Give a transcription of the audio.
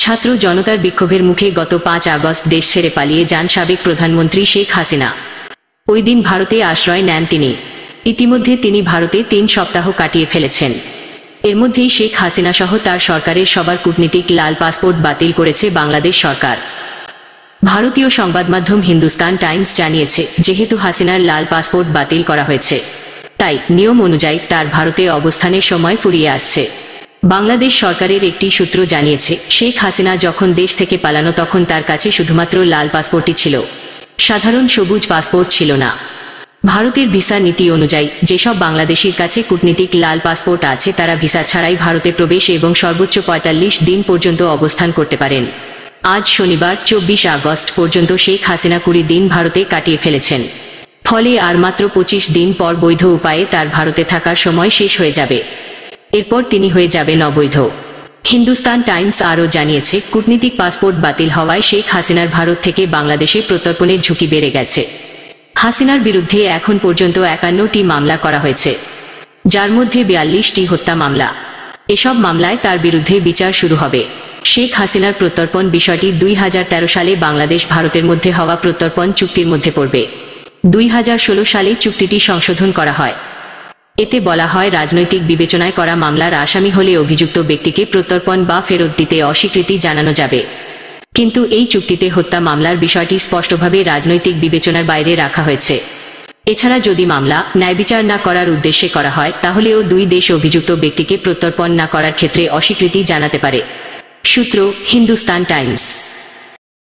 ছাত্র জনতার বিক্ষোভের মুখে গত 5 আগস্ট দেশ ছেড়ে পালিয়ে যান সাবেক প্রধানমন্ত্রী শেখ হাসিনা। ওই দিন ভারতে আশ্রয় নেন তিনি। ইতিমধ্যে তিনি ভারতে 3 সপ্তাহ কাটিয়ে ফেলেছেন। এর মধ্যেই শেখ হাসিনা সহ তার সরকারের সবার কূটনীতিক লাল পাসপোর্ট বাতিল করেছে বাংলাদেশ সরকার। ভারতীয় সংবাদ মাধ্যম হিন্দুস্তান টাইমস জানিয়েছে, যেহেতু হাসিনার লাল পাসপোর্ট বাতিল করা হয়েছে, তাই নিয়ম অনুযায়ী তার ভারতে অবস্থানের সময় ফুরিয়ে আসছে। বাংলাদেশ সরকারের একটি সূত্র জানিয়েছে, শেখ হাসিনা যখন দেশ থেকে পালানো তখন তার কাছে শুধুমাত্র লাল পাসপোর্টই ছিল, সাধারণ সবুজ পাসপোর্ট ছিল না। ভারতের ভিসা নীতি অনুযায়ী যেসব বাংলাদেশির কাছে কূটনীতিক লাল পাসপোর্ট আছে তারা ভিসা ছাড়াই ভারতে প্রবেশ এবং সর্বোচ্চ 45 দিন পর্যন্ত অবস্থান করতে পারেন। আজ শনিবার 24 আগস্ট পর্যন্ত শেখ হাসিনা 20 দিন ভারতে কাটিয়ে ফেলেছেন। ফলে আর মাত্র 25 দিন পর বৈধ উপায়ে তার ভারতে থাকার সময় শেষ হয়ে যাবে। এরপর তিনি হয়ে যাবেন অবৈধ। হিন্দুস্তান টাইমস আরও জানিয়েছে, কূটনীতিক পাসপোর্ট বাতিল হওয়ায় শেখ হাসিনার ভারত থেকে বাংলাদেশে প্রত্যর্পণের ঝুঁকি বেড়ে গেছে। হাসিনার বিরুদ্ধে এখন পর্যন্ত 51টি মামলা করা হয়েছে, যার মধ্যে 42টি হত্যা মামলা। এসব মামলায় তার বিরুদ্ধে বিচার শুরু হবে। শেখ হাসিনার প্রত্যর্পণ বিষয়টি 2013 সালে বাংলাদেশ ভারতের মধ্যে হওয়া প্রত্যর্পণ চুক্তির মধ্যে পড়বে। 2016 সালে চুক্তিটি সংশোধন করা হয়। এতে বলা হয়, রাজনৈতিক বিবেচনায় করা মামলার আসামি হলে অভিযুক্ত ব্যক্তিকে প্রত্যর্পণ বা ফেরত দিতে অস্বীকৃতি জানানো যাবে। কিন্তু এই চুক্তিতে হত্যা মামলার বিষয়টি স্পষ্টভাবে রাজনৈতিক বিবেচনার বাইরে রাখা হয়েছে। এছাড়া যদি মামলা ন্যায়বিচার না করার উদ্দেশ্যে করা হয়, তাহলেও দুই দেশ অভিযুক্ত ব্যক্তিকে প্রত্যর্পণ না করার ক্ষেত্রে অস্বীকৃতি জানাতে পারে। সূত্র, হিন্দুস্তান টাইমস।